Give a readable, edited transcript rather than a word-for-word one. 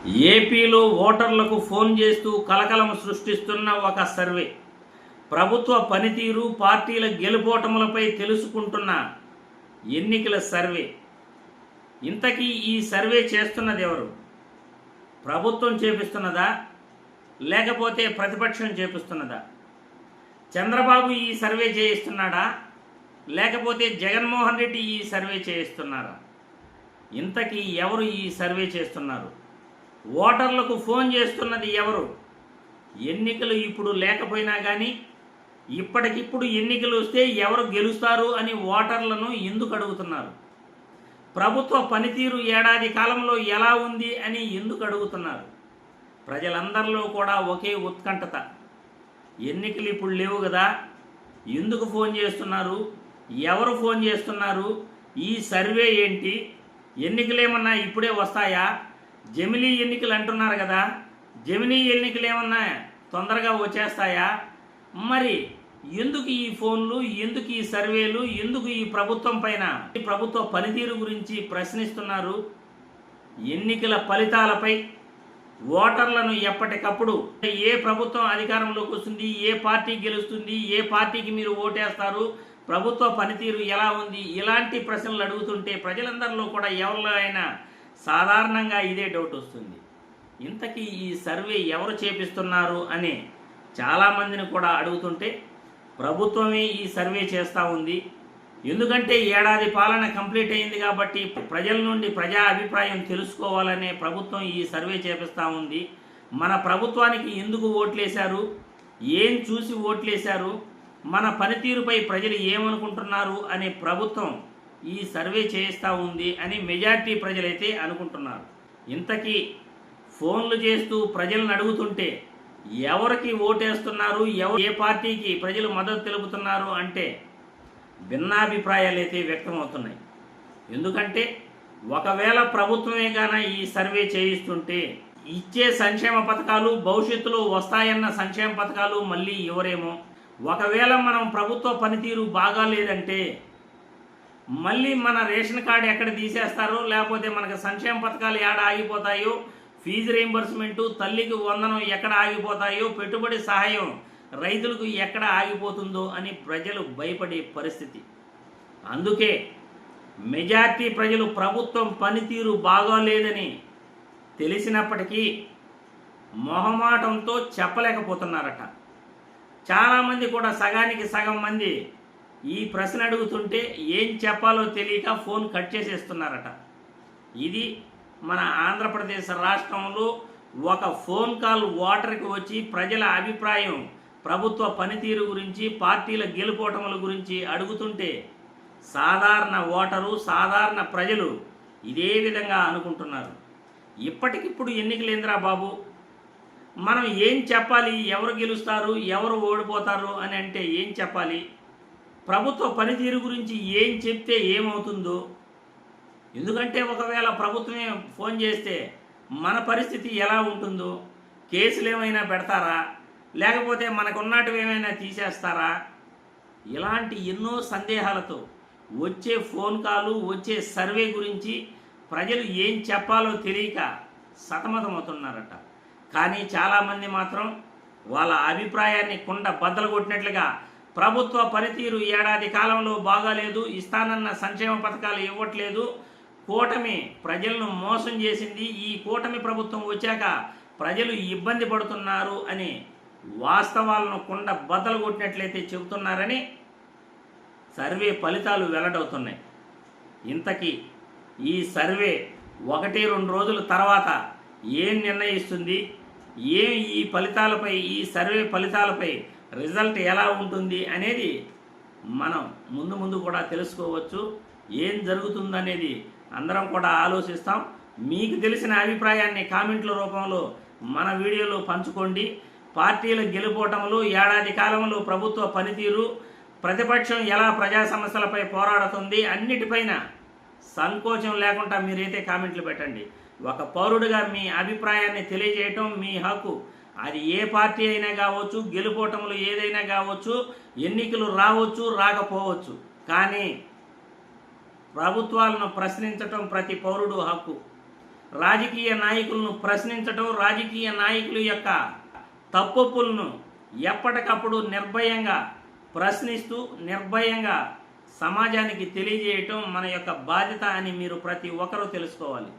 ఏపీలో ఓటర్లకు ఫోన్ చేస్తూ కలకలం సృష్టిస్తున్న ఒక సర్వే. ప్రభుత్వ పనితీరు, పార్టీల గెలుపోటములపై తెలుసుకుంటున్న ఎన్నికల సర్వే. ఇంతకీ ఈ సర్వే చేస్తున్నది ఎవరు? ప్రభుత్వం చేపిస్తున్నదా, లేకపోతే ప్రతిపక్షం చేపిస్తున్నదా? చంద్రబాబు ఈ సర్వే చేయిస్తున్నాడా, లేకపోతే జగన్మోహన్ రెడ్డి ఈ సర్వే చేయిస్తున్నారా? ఇంతకీ ఎవరు ఈ సర్వే చేస్తున్నారు? ఓటర్లకు ఫోన్ చేస్తున్నది ఎవరు? ఎన్నికలు ఇప్పుడు లేకపోయినా కానీ ఇప్పటికిప్పుడు ఎన్నికలు వస్తే ఎవరు గెలుస్తారు అని ఓటర్లను ఎందుకు అడుగుతున్నారు? ప్రభుత్వ పనితీరు ఏడాది కాలంలో ఎలా ఉంది అని ఎందుకు అడుగుతున్నారు? ప్రజలందరిలో కూడా ఒకే ఉత్కంఠత. ఎన్నికలు ఇప్పుడు లేవు కదా, ఎందుకు ఫోన్ చేస్తున్నారు? ఎవరు ఫోన్ చేస్తున్నారు? ఈ సర్వే ఏంటి? ఎన్నికలేమన్నా ఇప్పుడే వస్తాయా? జమిలీ ఎన్నికలు అంటున్నారు కదా, జమిలీ ఎన్నికలు ఏమన్నా తొందరగా వచ్చేస్తాయా? మరి ఎందుకు ఈ ఫోన్లు, ఎందుకు ఈ సర్వేలు, ఎందుకు ఈ ప్రభుత్వం పైన, ఈ ప్రభుత్వ పనితీరు గురించి ప్రశ్నిస్తున్నారు? ఎన్నికల ఫలితాలపై ఓటర్లను ఎప్పటికప్పుడు ఏ ప్రభుత్వం అధికారంలోకి వస్తుంది, ఏ పార్టీ గెలుస్తుంది, ఏ పార్టీకి మీరు ఓటేస్తారు, ప్రభుత్వ పనితీరు ఎలా ఉంది, ఇలాంటి ప్రశ్నలు అడుగుతుంటే ప్రజలందరిలో కూడా ఎవరిలో అయినా సాధారణంగా ఇదే డౌట్ వస్తుంది. ఇంతకీ ఈ సర్వే ఎవరు చేపిస్తున్నారు అని చాలామందిని కూడా అడుగుతుంటే ప్రభుత్వమే ఈ సర్వే చేస్తూ ఉంది. ఎందుకంటే ఏడాది పాలన కంప్లీట్ అయింది కాబట్టి ప్రజల నుండి ప్రజా అభిప్రాయం తెలుసుకోవాలనే ప్రభుత్వం ఈ సర్వే చేపిస్తూ ఉంది. మన ప్రభుత్వానికి ఎందుకు ఓట్లేశారు, ఏం చూసి ఓట్లేశారు, మన పనితీరుపై ప్రజలు ఏమనుకుంటున్నారు అనే ప్రభుత్వం ఈ సర్వే చేయిస్తూ ఉంది అని మెజార్టీ ప్రజలైతే అనుకుంటున్నారు. ఇంతకీ ఫోన్లు చేస్తూ ప్రజలను అడుగుతుంటే ఎవరికి ఓటేస్తున్నారు, ఏ పార్టీకి ప్రజలు మద్దతు తెలుపుతున్నారు అంటే భిన్నాభిప్రాయాలు అయితే వ్యక్తమవుతున్నాయి. ఎందుకంటే ఒకవేళ ప్రభుత్వమే గాన ఈ సర్వే చేయిస్తుంటే ఇచ్చే సంక్షేమ పథకాలు, భవిష్యత్తులో వస్తాయన్న సంక్షేమ పథకాలు మళ్ళీ ఇవ్వరేమో. ఒకవేళ మనం ప్రభుత్వ పనితీరు బాగా లేదంటే మళ్ళీ మన రేషన్ కార్డు ఎక్కడ తీసేస్తారో, లేకపోతే మనకు సంక్షేమ పథకాలు ఎక్కడ ఆగిపోతాయో, ఫీజు రీయింబర్స్మెంటు, తల్లికి వందనం ఎక్కడ ఆగిపోతాయో, పెట్టుబడి సహాయం రైతులకు ఎక్కడ ఆగిపోతుందో అని ప్రజలు భయపడే పరిస్థితి. అందుకే మెజార్టీ ప్రజలు ప్రభుత్వం పనితీరు బాగోలేదని తెలిసినప్పటికీ మొహమాటంతో చెప్పలేకపోతున్నారట. చాలామంది కూడా సగానికి సగం మంది ఈ ప్రశ్న అడుగుతుంటే ఏం చెప్పాలో తెలియక ఫోన్ కట్ చేసేస్తున్నారట. ఇది మన ఆంధ్రప్రదేశ్ రాష్ట్రంలో ఒక ఫోన్ కాల్ ఓటర్కి వచ్చి ప్రజల అభిప్రాయం ప్రభుత్వ పనితీరు గురించి, పార్టీల గెలుపోటముల గురించి అడుగుతుంటే సాధారణ ఓటరు, సాధారణ ప్రజలు ఇదే విధంగా అనుకుంటున్నారు. ఇప్పటికిప్పుడు ఎన్నికలేంద్రా బాబు, మనం ఏం చెప్పాలి? ఎవరు గెలుస్తారు, ఎవరు ఓడిపోతారు అని అంటే ఏం చెప్పాలి? ప్రభుత్వ పనితీరు గురించి ఏం చెప్తే ఏమవుతుందో. ఎందుకంటే ఒకవేళ ప్రభుత్వమే ఫోన్ చేస్తే మన పరిస్థితి ఎలా ఉంటుందో, కేసులు ఏమైనా పెడతారా, లేకపోతే మనకున్నటివి ఏమైనా తీసేస్తారా? ఇలాంటి ఎన్నో సందేహాలతో వచ్చే ఫోన్ కాలు, వచ్చే సర్వే గురించి ప్రజలు ఏం చెప్పాలో తెలియక సతమతమవుతున్నారట. కానీ చాలామంది మాత్రం వాళ్ళ అభిప్రాయాన్ని కుండ బద్దలు కొట్టినట్లుగా ప్రభుత్వ పనితీరు ఏడాది కాలంలో బాగాలేదు, ఇస్తానన్న సంక్షేమ పథకాలు ఇవ్వట్లేదు, కూటమి ప్రజలను మోసం చేసింది, ఈ కూటమి ప్రభుత్వం వచ్చాక ప్రజలు ఇబ్బంది పడుతున్నారు అని వాస్తవాలను కుండ బద్దలు కొట్టినట్లయితే చెబుతున్నారని సర్వే ఫలితాలు వెల్లడవుతున్నాయి. ఇంతకీ ఈ సర్వే 1-2 రోజుల తర్వాత ఏం నిర్ణయిస్తుంది, ఈ ఫలితాలపై, ఈ సర్వే ఫలితాలపై రిజల్ట్ ఎలా ఉంటుంది అనేది మనం ముందు కూడా తెలుసుకోవచ్చు. ఏం జరుగుతుందనేది అందరం కూడా ఆలోచిస్తాం. మీకు తెలిసిన అభిప్రాయాన్ని కామెంట్ల రూపంలో మన వీడియోలో పంచుకోండి. పార్టీల గెలుపోటములు, ఏడాది కాలంలో ప్రభుత్వ పనితీరు, ప్రతిపక్షం ఎలా ప్రజా సమస్యలపై పోరాడుతుంది, అన్నిటిపైన సంకోచం లేకుండా మీరైతే కామెంట్లు పెట్టండి. ఒక పౌరుడిగా మీ అభిప్రాయాన్ని తెలియజేయటం మీ హక్కు. అది ఏ పార్టీ అయినా కావచ్చు, గెలుపోటములు ఏదైనా కావచ్చు, ఎన్నికలు రావచ్చు, రాకపోవచ్చు, కానీ ప్రభుత్వాలను ప్రశ్నించటం ప్రతి పౌరుడు హక్కు. రాజకీయ నాయకులను ప్రశ్నించటం, రాజకీయ నాయకుల యొక్క తప్పులను ఎప్పటికప్పుడు నిర్భయంగా ప్రశ్నిస్తూ నిర్భయంగా సమాజానికి తెలియజేయటం మన యొక్క బాధ్యత అని మీరు ప్రతి ఒక్కరూ తెలుసుకోవాలి.